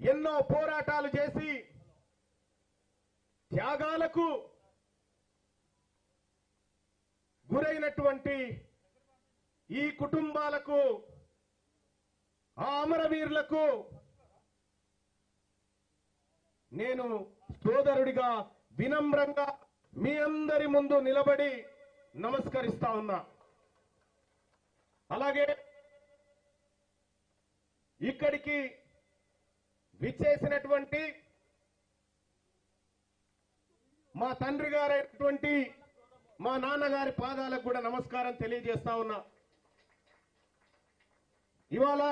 ఎన్నో పోరాటాలు చేసి త్యాగాలకు గురైనటువంటి ఈ కుటుంబాలకు, ఆ అమరవీరులకు నేను సోదరుడిగా వినమ్రంగా మీ అందరి ముందు నిలబడి నమస్కరిస్తా ఉన్నా. అలాగే ఇక్కడికి విచ్చేసినటువంటి మా తండ్రి గారైనటువంటి మా నాన్నగారి పాదాలకు కూడా నమస్కారం తెలియజేస్తా ఉన్నా. ఇవాళ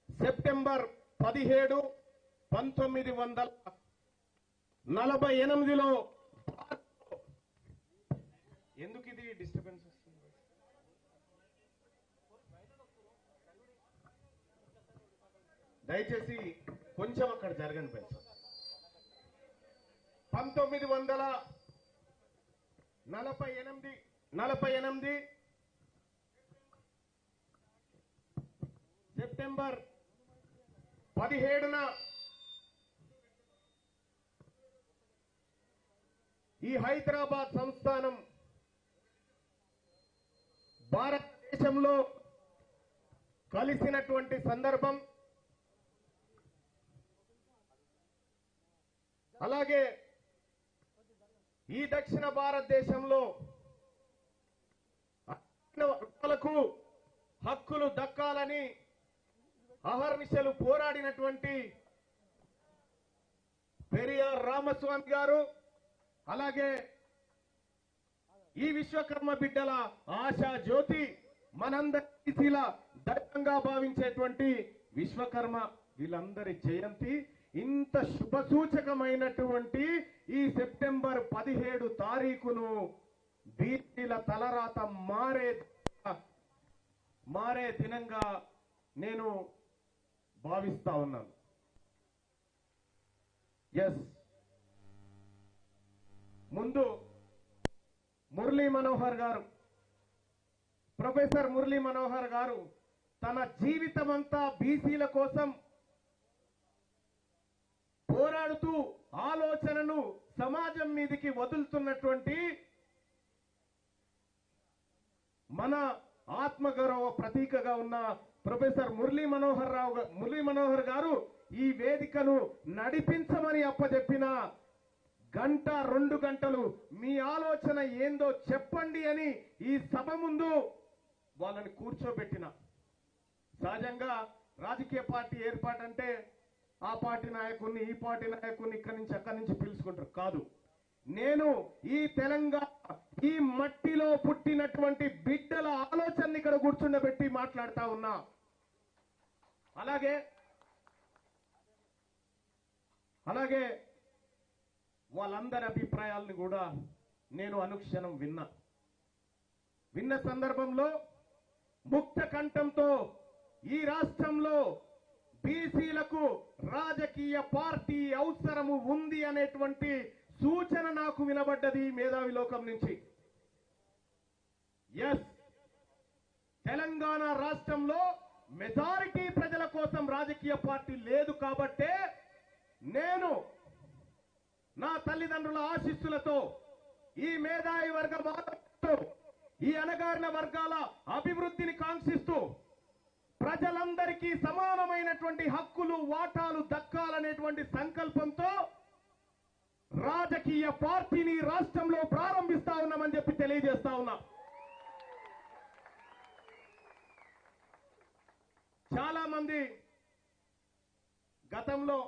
సెప్టెంబర్ 17, 1948లో ఎందుకు ఇది డిస్టర్బెన్స్ వస్తుంది? దయచేసి కొంచెం అక్కడ జరగండి పెంచు. 1948 సెప్టెంబర్ 17న ఈ హైదరాబాద్ సంస్థానం భారతదేశంలో కలిసినటువంటి సందర్భం. అలాగే ఈ దక్షిణ భారతదేశంలో వర్గాలకు హక్కులు దక్కాలని అహర్నిశలు పోరాడినటువంటి పెరియార్ రామస్వామి గారు, అలాగే ఈ విశ్వకర్మ బిడ్డల ఆశా జ్యోతి, మనందరి దైవంగా భావించేటువంటి విశ్వకర్మ, వీళ్ళందరి జయంతి. ఇంత శుభసూచకమైనటువంటి ఈ సెప్టెంబర్ 17 తారీఖును బీసీల తలరాత మారే దినంగా నేను భావిస్తా ఉన్నాను. ఎస్, ముందు మురళీ మనోహర్ గారు, ప్రొఫెసర్ మురళీ మనోహర్ గారు తన జీవితమంతా బీసీల కోసం పోరాడుతూ ఆలోచనను సమాజం మీదికి వదులుతున్నటువంటి మన ఆత్మగౌరవ ప్రతీకగా ఉన్న ప్రొఫెసర్ మురళీ మనోహర్ గారు ఈ వేదికను నడిపించమని అప్పచెప్పిన గంట 2 గంటలు మీ ఆలోచన ఏందో చెప్పండి అని ఈ సభ ముందు వాళ్ళని కూర్చోబెట్టిన. సహజంగా రాజకీయ పార్టీ ఏర్పాటంటే ఆ పార్టీ నాయకుడిని, ఈ పార్టీ నాయకుడిని ఇక్కడి నుంచి అక్కడి నుంచి పిలుచుకుంటారు. కాదు, నేను ఈ తెలంగాణ ఈ మట్టిలో పుట్టినటువంటి బిడ్డల ఆలోచనని ఇక్కడ కూర్చుండబెట్టి మాట్లాడుతా ఉన్నా. అలాగే వాళ్ళందరి అభిప్రాయాలను కూడా నేను అనుక్షణం విన్న సందర్భంలో ముక్త కంఠంతో ఈ రాష్ట్రంలో బీసీలకు రాజకీయ పార్టీ అవసరము ఉంది అనేటువంటి సూచన నాకు వినబడ్డది మేధావి లోకం నుంచి. ఎస్, తెలంగాణ రాష్ట్రంలో మెజారిటీ ప్రజల కోసం రాజకీయ పార్టీ లేదు కాబట్టే నేను నా తల్లిదండ్రుల ఆశీస్సులతో, ఈ మేధావి వర్గం ఆలోచనతో, ఈ అణగారిన వర్గాల అభివృద్ధిని కాంక్షిస్తూ ప్రజలందరికీ సమానమైనటువంటి హక్కులు, వాటాలు దక్కాలనేటువంటి సంకల్పంతో రాజకీయ పార్టీని రాష్ట్రంలో ప్రారంభిస్తా ఉన్నామని చెప్పి తెలియజేస్తా ఉన్నా. చాలా మంది గతంలో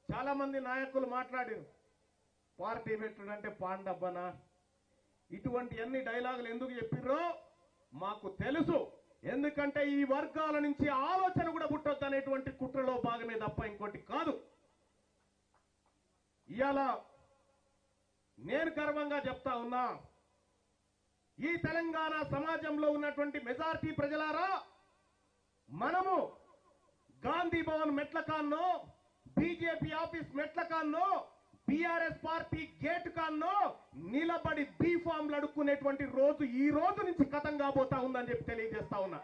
చాలా మంది నాయకులు మాట్లాడారు, పార్టీ పెట్టుడంటే పాండబ్బనా, ఇటువంటి అన్ని డైలాగులు ఎందుకు చెప్పిర్రో మాకు తెలుసు. ఎందుకంటే ఈ వర్గాల నుంచి ఆలోచన కూడా పుట్టొద్దు అనేటువంటి కుట్రలో భాగమే తప్ప ఇంకోటి కాదు. ఇవాళ నేను గర్వంగా చెప్తా ఉన్నా, ఈ తెలంగాణ సమాజంలో ఉన్నటువంటి మెజారిటీ ప్రజలారా, మనము గాంధీ భవన్ మెట్లకాన్నో, బీజేపీ ఆఫీస్ మెట్లకాన్నో, బీఆర్ఎస్ పార్టీ గేట్ కాన్నో నిలబడి బీఫామ్లు అడుక్కునేటువంటి రోజు ఈ రోజు నుంచి కథం కాబోతా ఉందని చెప్పి తెలియజేస్తా ఉన్నా.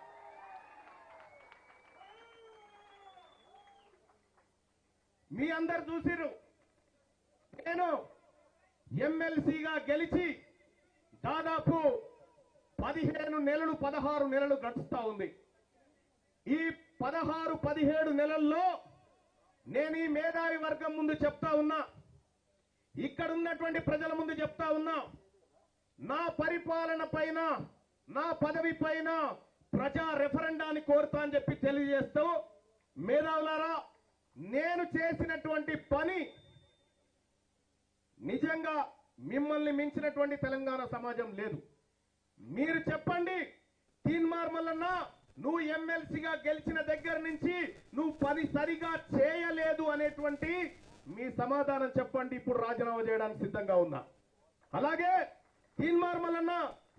మీ అందరు చూసిరు. నేను ఎమ్మెల్సీగా గెలిచి దాదాపు 15 నెలలు 16 నెలలు గడుస్తా ఉంది. ఈ 16-17 నెలల్లో నేను ఈ మేధావి వర్గం ముందు చెప్తా ఉన్నా, ఇక్కడ ఉన్నటువంటి ప్రజల ముందు చెప్తా ఉన్నా, నా పరిపాలన పైన, నా పదవి పైన ప్రజా రెఫరెండాన్ని కోరుతా అని చెప్పి తెలియజేస్తూ, మేధావులారా, నేను చేసినటువంటి పని నిజంగా మిమ్మల్ని మించినటువంటి తెలంగాణ సమాజం లేదు. మీరు చెప్పండి, తీన్మార్ మల్లన్న నువ్వు ఎమ్మెల్సీగా గెలిచిన దగ్గర నుంచి నువ్వు పని సరిగా చేయలేదు అనేటువంటి మీ సమాధానం చెప్పండి. ఇప్పుడు రాజీనామా చేయడానికి సిద్ధంగా ఉన్నా. అలాగే తీన్మార్ మల్లన్న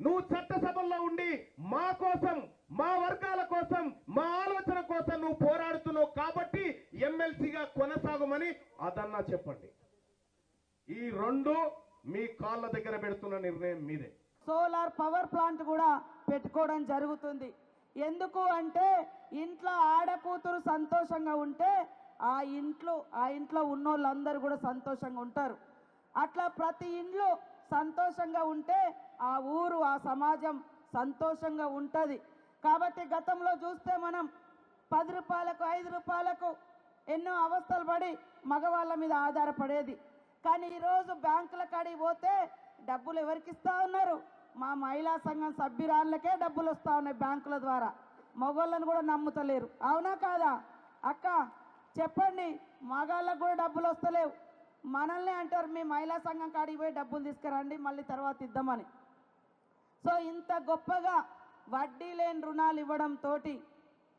నువ్వు చట్టసభల్లో ఉండి మా కోసం, మా వర్గాల కోసం, మా ఆలోచన కోసం నువ్వు పోరాడుతున్నావు కాబట్టి ఎమ్మెల్సీగా కొనసాగమని అదన్నా చెప్పండి. ఈ రెండు మీ కాళ్ళ దగ్గర పెడుతున్న నిర్ణయం మీదే. సోలార్ పవర్ ప్లాంట్ కూడా పెట్టుకోవడం జరుగుతుంది. ఎందుకు అంటే ఇంట్లో ఆడకూతురు సంతోషంగా ఉంటే ఆ ఇంట్లో ఉన్నోళ్ళందరూ కూడా సంతోషంగా ఉంటారు. అట్లా ప్రతి ఇంట్లో సంతోషంగా ఉంటే ఆ ఊరు, ఆ సమాజం సంతోషంగా ఉంటుంది. కాబట్టి గతంలో చూస్తే మనం 10 రూపాయలకు 5 రూపాయలకు ఎన్నో అవస్థలు పడి మగవాళ్ళ మీద ఆధారపడేది. కానీ ఈరోజు బ్యాంకుల కాడికి పోతే డబ్బులు ఎవరికి ఇస్తా ఉన్నారు? మా మహిళా సంఘం సభ్యురాళ్ళకే డబ్బులు వస్తూ ఉన్నాయి బ్యాంకుల ద్వారా. మగవాళ్ళని కూడా నమ్ముతలేరు. అవునా కాదా అక్క? చెప్పండి. మగాళ్ళకు కూడా డబ్బులు వస్తలేవు. మనల్ని అంటారు మీ మహిళా సంఘం కాడికి పోయి డబ్బులు తీసుకురండి మళ్ళీ తర్వాత ఇద్దామని. సో ఇంత గొప్పగా వడ్డీ లేని రుణాలు ఇవ్వడంతో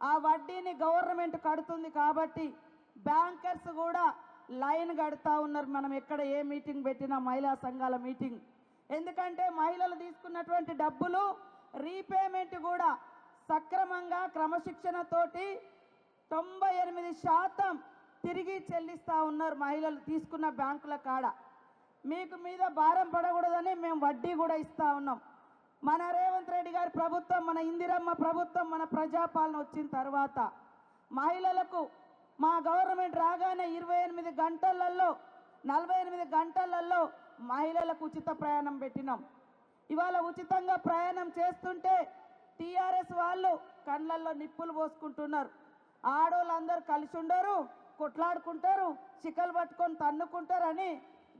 ఆ వడ్డీని గవర్నమెంట్ కడుతుంది కాబట్టి బ్యాంకర్స్ కూడా లైన్ కడుతూ ఉన్నారు. మనం ఎక్కడ ఏ మీటింగ్ పెట్టినా మహిళా సంఘాల మీటింగ్. ఎందుకంటే మహిళలు తీసుకున్నటువంటి డబ్బులు రీపేమెంట్ కూడా సక్రమంగా క్రమశిక్షణతోటి 98% తిరిగి చెల్లిస్తూ ఉన్నారు మహిళలు తీసుకున్న బ్యాంకుల కాడ. మీకు మీద భారం పడకూడదని మేము వడ్డీ కూడా ఇస్తూ ఉన్నాం. మన రేవంత్ రెడ్డి గారి ప్రభుత్వం, మన ఇందిరమ్మ ప్రభుత్వం, మన ప్రజాపాలన వచ్చిన తర్వాత మహిళలకు మా గవర్నమెంట్ రాగానే 28 గంటలలో 48 గంటలలో మహిళలకు ఉచిత ప్రయాణం పెట్టినాం. ఇవాళ ఉచితంగా ప్రయాణం చేస్తుంటే టీఆర్ఎస్ వాళ్ళు కళ్ళల్లో నిప్పులు పోసుకుంటున్నారు. ఆడోళ్ళందరూ కలిసి ఉండరు, కొట్లాడుకుంటారు, చిక్కలు పట్టుకొని తన్నుకుంటారని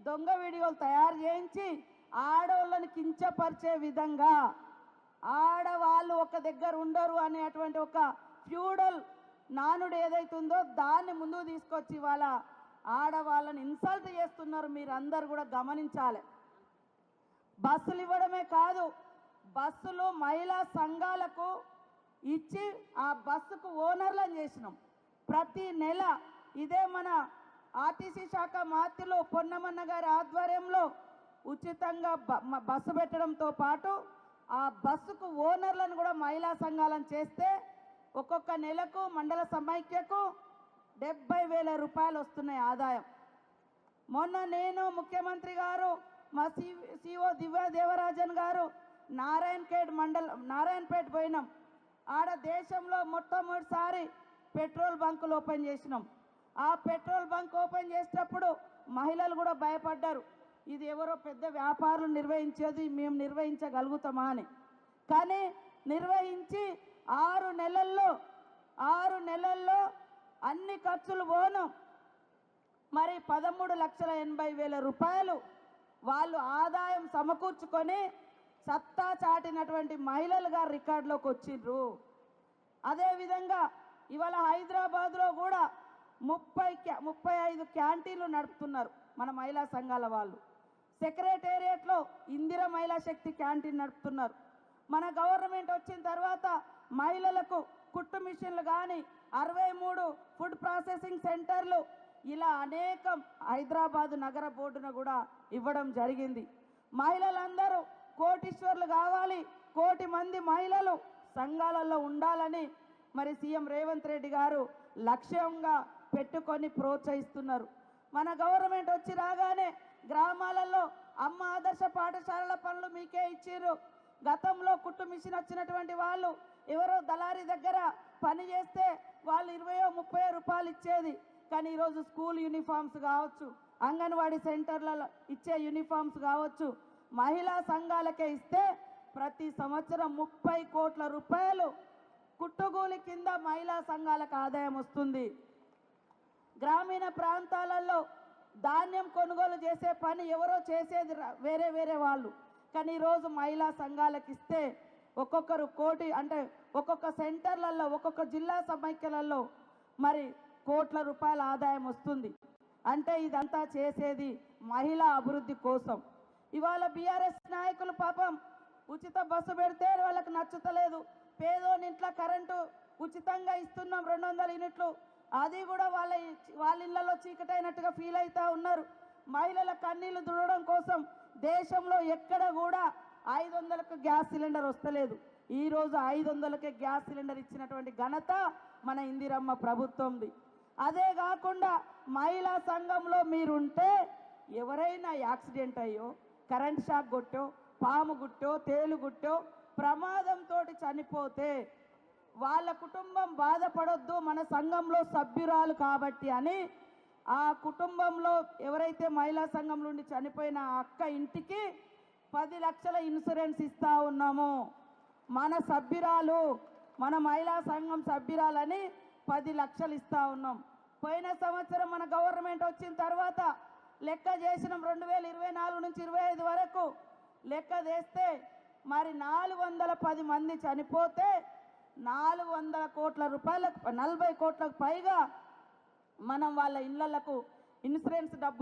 దొంగ వీడియోలు తయారు చేయించి ఆడవాళ్ళని కించపరిచే విధంగా, ఆడవాళ్ళు ఒక దగ్గర ఉండరు అనేటువంటి ఒక ఫ్యూడల్ నానుడు ఏదైతుందో దాన్ని ముందుకు తీసుకొచ్చి ఇవాళ ఆడవాళ్ళని ఇన్సల్ట్ చేస్తున్నారు. మీరందరూ కూడా గమనించాలి. బస్సులు ఇవ్వడమే కాదు, బస్సులు మహిళా సంఘాలకు ఇచ్చి ఆ బస్సుకు ఓనర్లను చేసినాం. ప్రతి నెల ఇదే మన ఆర్టీసీ శాఖ మంత్రులు పొన్నమన్న గారి ఆధ్వర్యంలో ఉచితంగా బస్సు పెట్టడంతో పాటు ఆ బస్సుకు ఓనర్లను కూడా మహిళా సంఘాలను చేస్తే ఒక్కొక్క నెలకు మండల సమైక్యకు 70,000 రూపాయలు వస్తున్నాయి ఆదాయం. మొన్న నేను, ముఖ్యమంత్రి గారు, మా సిఓ దివ్య దేవరాజన్ గారు నారాయణపేట పోయినాం. ఆడ దేశంలో మొట్టమొదటిసారి పెట్రోల్ బంకులు ఓపెన్ చేసినాం. ఆ పెట్రోల్ బంక్ ఓపెన్ చేసేటప్పుడు మహిళలు కూడా భయపడ్డారు. ఇది ఎవరో పెద్ద వ్యాపారులు నిర్వహించేది, మేము నిర్వహించగలుగుతామా అని. కానీ నిర్వహించి 6 నెలల్లో అన్ని ఖర్చులు పోను మరి 13,80,000 రూపాయలు వాళ్ళు ఆదాయం సమకూర్చుకొని సత్తా చాటినటువంటి మహిళలుగా రికార్డులోకి వచ్చిండ్రు. అదేవిధంగా ఇవాళ హైదరాబాద్లో కూడా 35 క్యాంటీన్లు నడుపుతున్నారు మన మహిళా సంఘాల వాళ్ళు. సెక్రటేరియట్లో ఇందిరా మహిళా శక్తి క్యాంటీన్ నడుపుతున్నారు. మన గవర్నమెంట్ వచ్చిన తర్వాత మహిళలకు కుట్టు మిషన్లు కానీ 63 ఫుడ్ ప్రాసెసింగ్ సెంటర్లు ఇలా అనేకం హైదరాబాద్ నగర బోర్డున కూడా ఇవ్వడం జరిగింది. మహిళలందరూ కోటీశ్వర్లు కావాలి, 1 కోటి మంది మహిళలు సంఘాలలో ఉండాలని మరి సీఎం రేవంత్ రెడ్డి గారు లక్ష్యంగా పెట్టుకొని ప్రోత్సహిస్తున్నారు. మన గవర్నమెంట్ వచ్చి రాగానే గ్రామాలలో అమ్మ ఆదర్శ పాఠశాలల పనులు మీకే ఇచ్చారు. గతంలో కుట్టు మిషన్ వచ్చినటువంటి వాళ్ళు ఎవరో దళారీ దగ్గర పని చేస్తే వాళ్ళు 20-30 రూపాయలు ఇచ్చేది. కానీ ఈరోజు స్కూల్ యూనిఫామ్స్ కావచ్చు, అంగన్వాడీ సెంటర్లలో ఇచ్చే యూనిఫామ్స్ కావచ్చు, మహిళా సంఘాలకే ఇస్తే ప్రతి సంవత్సరం 30 కోట్ల రూపాయలు కుట్టుగూలి కింద మహిళా సంఘాలకు ఆదాయం వస్తుంది. గ్రామీణ ప్రాంతాలలో ధాన్యం కొనుగోలు చేసే పని ఎవరో చేసేది వేరే వాళ్ళు, కానీ ఈరోజు మహిళా సంఘాలకు ఇస్తే ఒక్కొక్కరు కోటి అంటే ఒక్కొక్క సెంటర్లలో ఒక్కొక్క జిల్లా సమైక్యలలో మరి కోట్ల రూపాయల ఆదాయం వస్తుంది. అంటే ఇదంతా చేసేది మహిళా అభివృద్ధి కోసం. ఇవాళ బీఆర్ఎస్ నాయకులు పాపం ఉచిత బస్సు పెడితే వాళ్ళకి నచ్చుతలేదు. పేదోని ఇంట్లో కరెంటు ఉచితంగా ఇస్తున్నాం 200 యూనిట్లు, అది కూడా వాళ్ళ ఇళ్లలో చీకటైనట్టుగా ఫీల్ అవుతా ఉన్నారు. మహిళల కన్నీళ్లు దుడవడం కోసం దేశంలో ఎక్కడ కూడా 500కు గ్యాస్ సిలిండర్ వస్తలేదు. ఈరోజు 500కే గ్యాస్ సిలిండర్ ఇచ్చినటువంటి ఘనత మన ఇందిరమ్మ ప్రభుత్వంది. అదే కాకుండా మహిళా సంఘంలో మీరుంటే ఎవరైనా యాక్సిడెంట్ అయ్యో, కరెంట్ షాక్ కొట్టో, పాము గుట్టో, తేలు గుట్టో ప్రమాదంతో చనిపోతే వాళ్ళ కుటుంబం బాధపడొద్దు, మన సంఘంలో సభ్యురాలు కాబట్టి అని ఆ కుటుంబంలో ఎవరైతే మహిళా సంఘం నుండి చనిపోయిన ఆ అక్క ఇంటికి 10 లక్షల ఇన్సూరెన్స్ ఇస్తా ఉన్నాము. మన సభ్యురాలు, మన మహిళా సంఘం సభ్యురాలని 10 లక్షలు ఇస్తా ఉన్నాం. పోయిన సంవత్సరం మన గవర్నమెంట్ వచ్చిన తర్వాత లెక్క చేసినాం, 2024 నుంచి 25 వరకు లెక్క చేస్తే మరి 410 మంది చనిపోతే 400 కోట్ల రూపాయలకు 40 కోట్లకు పైగా మనం వాళ్ళ ఇళ్లకు ఇన్సూరెన్స్ డబ్బులు